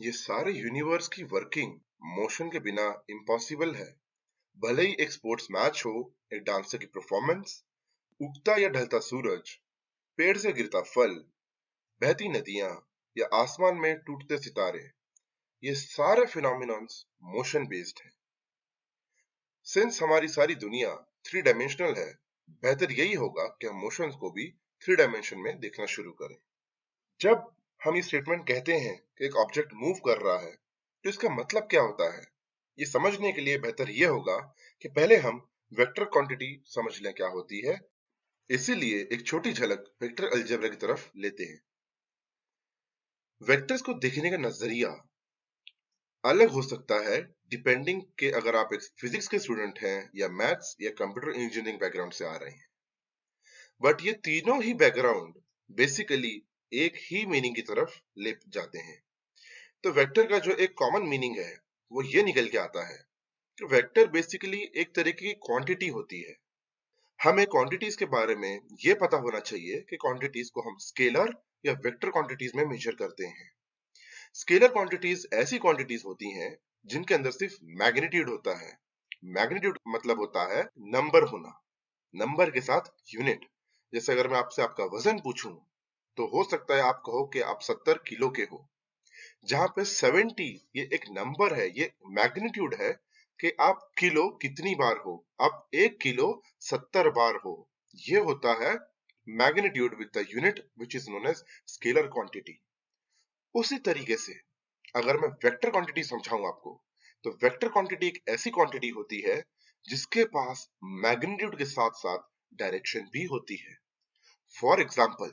ये सारे यूनिवर्स की वर्किंग मोशन के बिना इम्पॉसिबल है। भले ही एक स्पोर्ट्स मैच हो, एक डांसर की परफॉर्मेंस, उगता या ढलता सूरज, पेड़ से गिरता फल, बहती नदियां या आसमान में टूटते सितारे, ये सारे फिनोमिनॉन्स मोशन बेस्ड हैं। सिंस हमारी सारी दुनिया थ्री डायमेंशनल है, बेहतर यही होगा कि हम मोशंस को भी थ्री डायमेंशन में देखना शुरू करें। जब हम ये स्टेटमेंट कहते हैं कि एक ऑब्जेक्ट मूव कर रहा है, तो इसका मतलब क्या होता है? ये समझने के लिए बेहतर ये होगा कि पहले हम वेक्टर क्वांटिटी समझ लें क्या होती है। इसीलिए एक छोटी झलक वेक्टर अलजेब्रा की तरफ लेते हैं। वेक्टर्स को देखने का नजरिया अलग हो सकता है डिपेंडिंग के अगर आप एक फिजिक्स के स्टूडेंट हैं या मैथ्स या कंप्यूटर इंजीनियरिंग बैकग्राउंड से आ रहे हैं। बट ये तीनों ही बैकग्राउंड बेसिकली एक ही मीनिंग की तरफ ले जाते हैं। तो वेक्टर का जो एक कॉमन मीनिंग है वो ये निकल के आता है कि वेक्टर बेसिकली एक तरह की क्वांटिटी होती है। हमें क्वांटिटीज के बारे में ये पता होना चाहिए कि क्वांटिटीज को हम स्केलर या वेक्टर क्वांटिटीज में मेजर करते हैं। स्केलर क्वांटिटीज ऐसी क्वांटिटीज होती हैं जिनके अंदर सिर्फ मैग्नीट्यूड होता है। मैग्नीट्यूड मतलब होता है नंबर होना, नंबर के साथ यूनिट। जैसे अगर मैं आपसे आपका वजन पूछूं तो हो सकता है आप कहो कि आप 70 किलो के हो, जहां पे 70 ये एक नंबर है, ये मैग्नीट्यूड है कि आप किलो कितनी बार हो, आप 1 किलो 70 बार हो। ये होता है magnitude with the unit which is known as scalar quantity. उसी तरीके से अगर मैं वेक्टर क्वांटिटी समझाऊं आपको, तो वेक्टर क्वांटिटी एक ऐसी क्वांटिटी होती है जिसके पास मैग्नीट्यूड के साथ साथ डायरेक्शन भी होती है। फॉर एग्जाम्पल,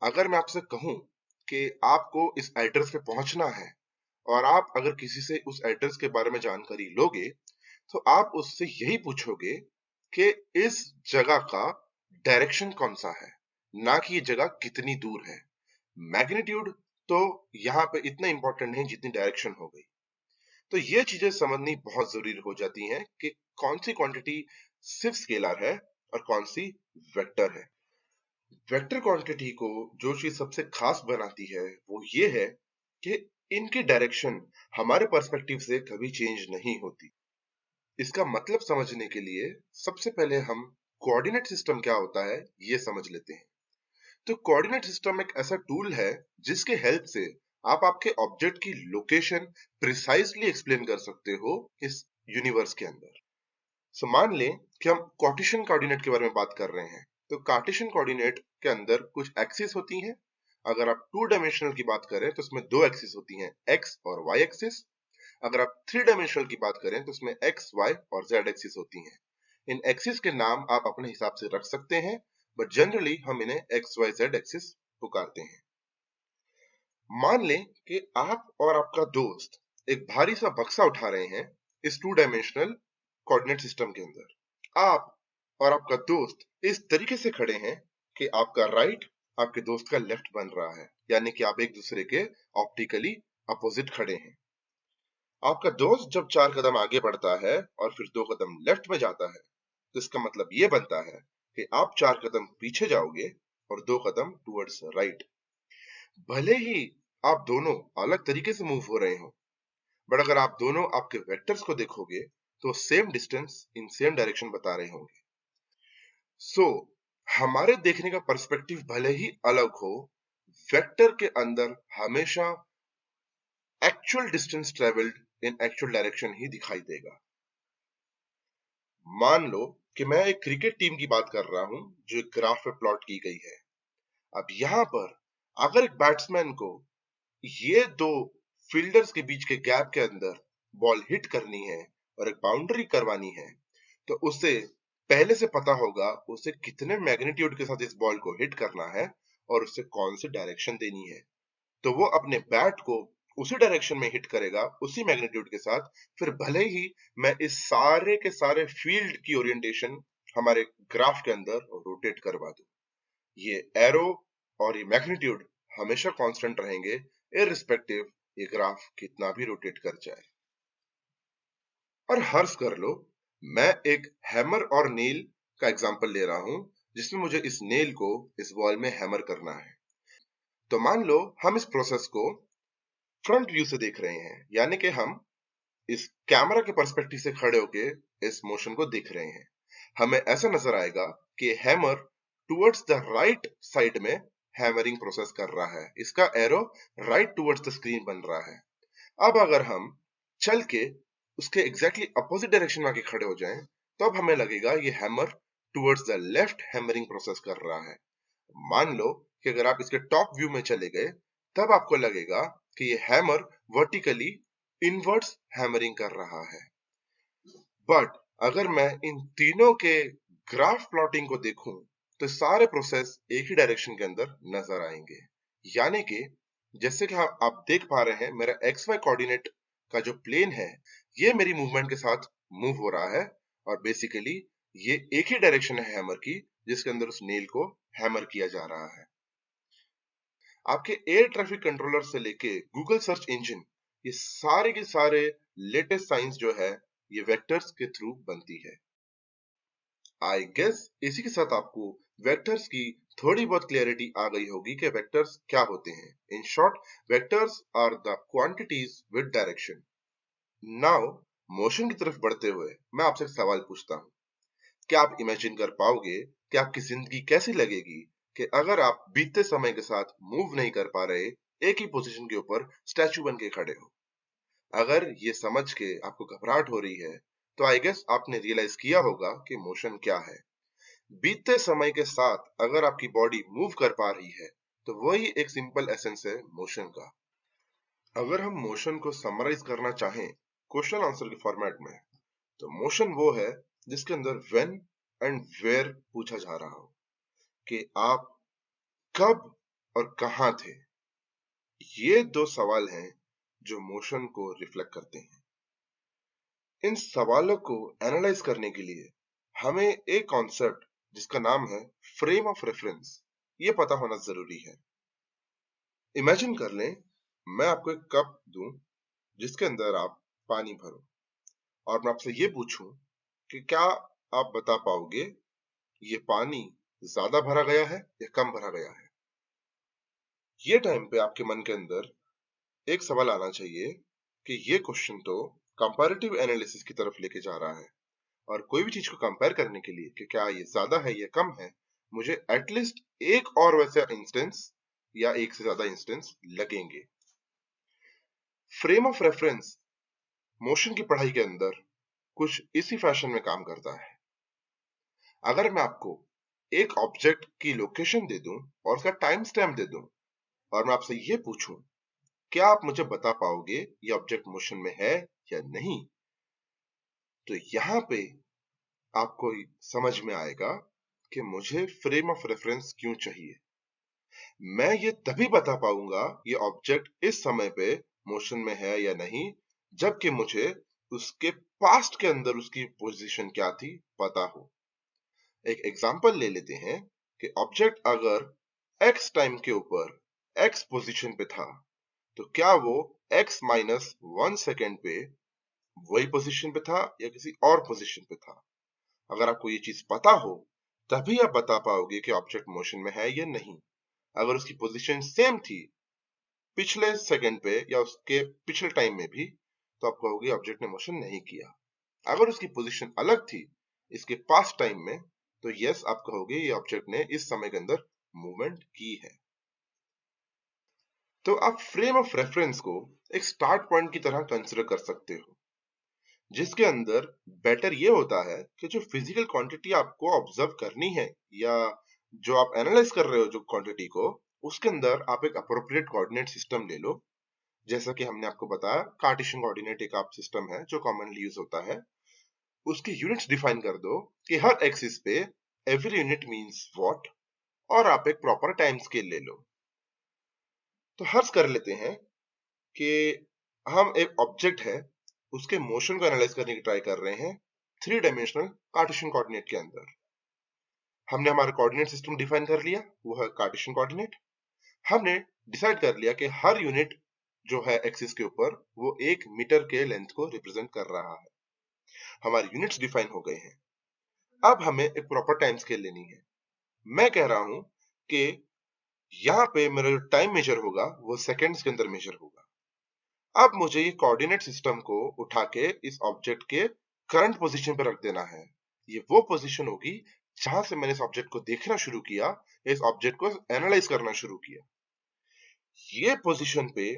अगर मैं आपसे कहूं कि आपको इस एड्रेस पे पहुंचना है और आप अगर किसी से उस एड्रेस के बारे में जानकारी लोगे, तो आप उससे यही पूछोगे कि इस जगह का डायरेक्शन कौन सा है, ना कि ये जगह कितनी दूर है। मैग्नीट्यूड तो यहाँ पे इतना इंपॉर्टेंट नहीं जितनी डायरेक्शन हो गई। तो ये चीजें समझनी बहुत जरूरी हो जाती हैं कि कौन सी क्वांटिटी सिर्फ स्केलर है और कौन सी वेक्टर है। वेक्टर क्वांटिटी को जो चीज सबसे खास बनाती है वो ये है कि इनकी डायरेक्शन हमारे पर्सपेक्टिव से कभी चेंज नहीं होती। इसका मतलब समझने के लिए सबसे पहले हम कोऑर्डिनेट सिस्टम क्या होता है ये समझ लेते हैं। तो कोऑर्डिनेट सिस्टम एक ऐसा टूल है जिसके हेल्प से आप आपके ऑब्जेक्ट की लोकेशन प्रिसाइजली एक्सप्लेन कर सकते हो इस यूनिवर्स के अंदर। सो मान लें कि हम कार्टेशियन कोऑर्डिनेट के बारे में बात कर रहे हैं। तो कार्टेशियन कोऑर्डिनेट के अंदर कुछ एक्सिस होती हैं। अगर आप टू डायमेंशनल की बात करें तो उसमें दो एक्सिस होती हैं, एक्स और वाई एक्सिस। अगर आप थ्री डायमेंशनल की बात करें तो उसमें एक्स, वाई और जेड एक्सिस होती हैं। इन एक्सिस के नाम आप अपने हिसाब से रख सकते हैं, बट जनरली हम इन्हें एक्स वाई जेड एक्सिस पुकारते हैं। मान लें कि आप और आपका दोस्त एक भारी सा बक्सा उठा रहे हैं इस टू डायमेंशनल कोऑर्डिनेट सिस्टम के अंदर। आप और आपका दोस्त इस तरीके से खड़े हैं कि आपका राइट आपके दोस्त का लेफ्ट बन रहा है, यानी कि आप एक दूसरे के ऑप्टिकली अपोजिट खड़े हैं। आपका दोस्त जब 4 कदम आगे बढ़ता है और फिर 2 कदम लेफ्ट में जाता है, तो इसका मतलब ये बनता है कि आप 4 कदम पीछे जाओगे और 2 कदम टुवर्ड्स राइट। भले ही आप दोनों अलग तरीके से मूव हो रहे हो, बट अगर आप दोनों आपके वेक्टर्स को देखोगे तो same distance in same direction बता रहे होंगे। सो हमारे देखने का पर्सपेक्टिव भले ही अलग हो, वेक्टर के अंदर हमेशा actual distance travelled in actual direction ही दिखाई देगा। मान लो कि मैं एक क्रिकेट टीम की बात कर रहा हूं जो एक ग्राफ पे प्लॉट की गई है। अब यहाँ पर अगर एक बैट्समैन को ये दो फील्डर्स के बीच के गैप के अंदर बॉल हिट करनी है और एक बाउंड्री करवानी है, तो उसे पहले से पता होगा उसे कितने मैग्नीट्यूड के साथ इस बॉल को हिट करना है और उसे कौन सी डायरेक्शन देनी है। तो वो अपने बैट को उसी डायरेक्शन में हिट करेगा, उसी मैग्नीट्यूड के साथ। फिर भले ही मैं इस सारे के सारे फील्ड की ओरिएंटेशन हमारे ग्राफ के अंदर रोटेट करवा दूं, ये एरो और ये मैग्नीट्यूड हमेशा कांस्टेंट रहेंगे, इररिस्पेक्टिव ये ग्राफ कितना भी रोटेट कर जाए। और हर्ष कर लो, मैं एक हैमर और नेल का एग्जांपल ले रहा हूं जिसमें मुझे इस नेल को इस वॉल में हैमर करना है। तो मान लो हम इस प्रोसेस को फ्रंट व्यू से देख रहे हैं, यानी कि हम इस कैमरा के पर्सपेक्टिव से खड़े होके इस मोशन को देख रहे हैं। हमें ऐसा नजर आएगा कि hammer towards the right side में हैमरिंग प्रोसेस कर रहा है, इसका arrow right towards the screen बन रहा है। अब अगर हम चल के उसके एग्जैक्टली अपोजिट डायरेक्शन में आके खड़े हो जाएं, तो अब हमें लगेगा ये hammer towards the left hammering process कर रहा है। मान लो कि अगर आप इसके टॉप व्यू में चले गए, तब आपको लगेगा कि ये हैमर वर्टिकली इनवर्ड्स हैमरिंग कर रहा है। बट अगर मैं इन तीनों के ग्राफ प्लॉटिंग को देखूं, तो सारे प्रोसेस एक ही डायरेक्शन के अंदर नजर आएंगे। यानी कि जैसे कि आप देख पा रहे हैं, मेरा एक्स वाई कोऑर्डिनेट का जो प्लेन है, ये मेरी मूवमेंट के साथ मूव हो रहा है, और बेसिकली ये एक ही डायरेक्शन है हैमर की, जिसके अंदर उस नेल को हैमर किया जा रहा है। आपके एयर ट्रैफिक कंट्रोलर से लेके गूगल सर्च इंजन, ये सारे के सारे लेटेस्ट साइंस जो है, ये वेक्टर्स के थ्रू बनती है। आई गेस इसी के साथ आपको वेक्टर्स की थोड़ी बहुत क्लियरिटी आ गई होगी कि वेक्टर्स क्या होते हैं। In short, vectors are the quantities with direction. Now motion की तरफ बढ़ते हुए मैं आपसे एक सवाल पूछता हूँ। क्या आप इमेजिन कर पाओगे कि आपकी जिंदगी कैसी लगेगी कि अगर आप बीतते समय के साथ मूव नहीं कर पा रहे, एक ही पोजीशन के ऊपर स्टैचू बन के खड़े हो? अगर ये समझ के आपको घबराहट हो रही है, तो आई गेस आपने रियलाइज किया होगा कि मोशन क्या है। बीतते समय के साथ अगर आपकी बॉडी मूव कर पा रही है, तो वही एक सिंपल एसेंस है मोशन का। अगर हम मोशन को समराइज करना चाहें क्वेश्चन आंसर के फॉर्मेट में, तो मोशन वो है जिसके अंदर व्हेन एंड वेयर पूछा जा रहा हो, कि आप कब और कहां थे। ये दो सवाल हैं जो मोशन को रिफ्लेक्ट करते हैं। इन सवालों को एनालाइज करने के लिए हमें एक कॉन्सेप्ट जिसका नाम है फ्रेम ऑफ रेफरेंस, ये पता होना जरूरी है। इमेजिन कर लें, मैं आपको एक कप दूं जिसके अंदर आप पानी भरो, और मैं आपसे ये पूछूं कि क्या आप बता पाओगे ये पानी ज्यादा भरा गया है या कम भरा गया है। ये टाइम पे आपके मन के अंदर एक सवाल आना चाहिए कि ये क्वेश्चन तो कंपैरेटिव एनालिसिस की तरफ लेके जा रहा है, और कोई भी चीज को कंपेयर करने के लिए कि क्या ये ज्यादा है या कम है, मुझे एटलीस्ट एक और वैसा इंस्टेंस या एक से ज्यादा इंस्टेंस लगेंगे। फ्रेम ऑफ रेफरेंस मोशन की पढ़ाई के अंदर कुछ इसी फैशन में काम करता है। अगर मैं आपको एक ऑब्जेक्ट की लोकेशन दे दूं और उसका टाइम स्टैम्प दे दूं, और मैं आपसे ये पूछूं, क्या आप मुझे बता पाओगे ये ऑब्जेक्ट मोशन में है या नहीं, तो यहाँ पे आपको समझ में आएगा कि मुझे फ्रेम ऑफ रेफरेंस क्यों चाहिए। मैं ये तभी बता पाऊंगा ये ऑब्जेक्ट इस समय पे मोशन में है या नहीं, जबकि मुझे उसके पास्ट के अंदर उसकी पोजीशन क्या थी पता हो। एक एग्जांपल ले लेते हैं कि ऑब्जेक्ट अगर x टाइम के ऊपर x पोजीशन पे था, तो क्या वो x माइनस 1 सेकेंड पे वही पोजीशन पे था या किसी और पोजीशन पे था। अगर आपको ये चीज पता हो, तभी आप बता पाओगे कि ऑब्जेक्ट मोशन में है या नहीं। अगर उसकी पोजीशन सेम थी पिछले सेकंड पे या उसके पिछले टाइम में भी, तो आप कहोगे ऑब्जेक्ट ने मोशन नहीं किया। अगर उसकी पोजीशन अलग थी इसके पास्ट टाइम में, तो यस आप कहोगे ये ऑब्जेक्ट ने इस समय के अंदर मूवमेंट की है। तो आप फ्रेम ऑफ रेफरेंस को एक स्टार्ट पॉइंट की तरह कंसिडर कर सकते हो, जिसके अंदर बेटर ये होता है कि जो फिजिकल क्वांटिटी आपको ऑब्जर्व करनी है या जो आप एनालाइज कर रहे हो जो क्वांटिटी को, उसके अंदर आप एक अप्रोप्रिएट कोऑर्डिनेट सिस्टम ले लो। जैसा कि हमने आपको बताया, कार्टेशियन कोऑर्डिनेट एक आप सिस्टम है जो कॉमनली यूज होता है। उसकी यूनिट्स डिफाइन कर दो कि हर एक्सिस पे एवरी यूनिट मींस व्हाट, और आप एक प्रॉपर टाइम स्केल ले लो। तो हर्ज कर लेते हैं कि हम एक ऑब्जेक्ट है उसके मोशन को एनालाइज करने की ट्राई कर रहे हैं 3 डायमेंशनल कार्टेशियन कोऑर्डिनेट के अंदर। हमने हमारा कोऑर्डिनेट सिस्टम डिफाइन कर लिया, वो है कार्टेशियन कोऑर्डिनेट। हमने डिसाइड कर लिया कि हर यूनिट जो है एक्सिस के ऊपर वो 1 मीटर के लेंथ को रिप्रेजेंट कर रहा है। हमारे यूनिट्स डिफाइन हो गए हैं। अब हमें एक प्रॉपर टाइम स्केल लेनी है। मैं कह रहा हूं कि यहाँ पे मेरा जो टाइम मेजर होगा वो सेकेंड्स के अंदर मेजर होगा। अब मुझे ये कोऑर्डिनेट सिस्टम को उठा के इस ऑब्जेक्ट के करंट पोजीशन पे रख देना है। ये वो पोजीशन होगी जहां से मैंने इस ऑब्जेक्ट को देखना शुरू किया, इस ऑब्जेक्ट को एनालाइज करना शुरू किया। ये पोजीशन पे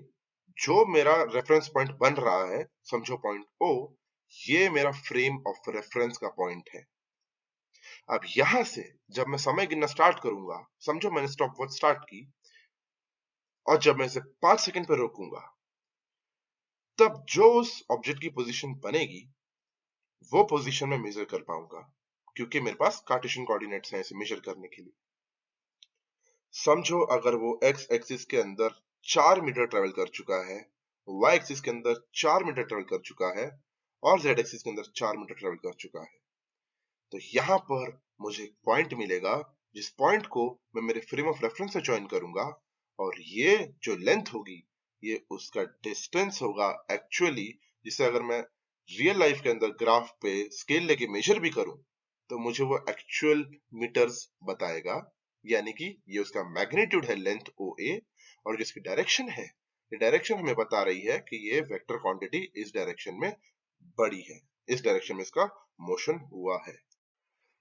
जो मेरा रेफरेंस पॉइंट बन रहा है, समझो पॉइंट ओ, ये मेरा फ्रेम ऑफ रेफरेंस का पॉइंट है। अब यहां से जब मैं समय गिनना स्टार्ट करूंगा, समझो मैंने स्टॉप वॉच स्टार्ट की, और जब मैं इसे 5 सेकंड पे रोकूंगा, तब जो उस ऑब्जेक्ट की पोजीशन बनेगी, वो पोजीशन में मेजर कर पाऊंगा, क्योंकि मेरे पास कार्टेशियन कोऑर्डिनेट्स हैं इसे मेजर करने के लिए। समझो अगर वो एक्स एक्सिस के अंदर 4 मीटर ट्रेवल कर चुका है, वाई एक्सिस के अंदर 4 मीटर ट्रेवल कर चुका है, और जेड एक्सिस के अंदर 4 मीटर ट्रेवल कर चुका है, तो यहाँ पर मुझे एक पॉइंट मिलेगा, जिस पॉइंट को मैं मेरे फ्रेम ऑफ रेफरेंस से ज्वाइन करूंगा, और ये जो लेंथ होगी, ये उसका डिस्टेंस होगा एक्चुअली, जिसे अगर मैं रियल लाइफ के अंदर ग्राफ पे स्केल लेके मेजर भी करूं, तो मुझे वो एक्चुअल मीटर्स बताएगा। यानी कि ये उसका मैग्नीट्यूड है लेंथ ओ ए, और जिसकी डायरेक्शन है, ये डायरेक्शन हमें बता रही है कि ये वेक्टर क्वांटिटी इस डायरेक्शन में बड़ी है, इस डायरेक्शन में इसका मोशन हुआ है।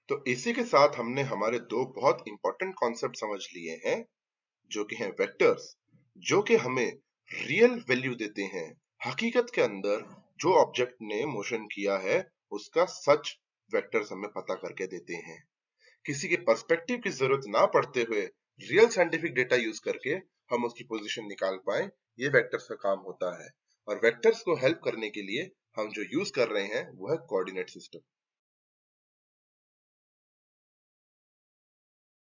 तो इसी के साथ हमने हमारे दो बहुत इंपॉर्टेंट कॉन्सेप्ट समझ लिए हैं, जो कि हैं वेक्टर्स, जो कि हमें रियल वैल्यू देते हैं। हकीकत के अंदर जो ऑब्जेक्ट ने मोशन किया है, उसका सच वेक्टर्स हमें पता करके देते हैं। किसी के पर्सपेक्टिव की जरूरत ना पड़ते हुए रियल साइंटिफिक डेटा यूज करके हम उसकी पोजीशन निकाल पाए, ये वेक्टर्स का काम होता है। और वेक्टर्स को हेल्प करने के लिए हम जो यूज कर रहे हैं वो है कोऑर्डिनेट सिस्टम।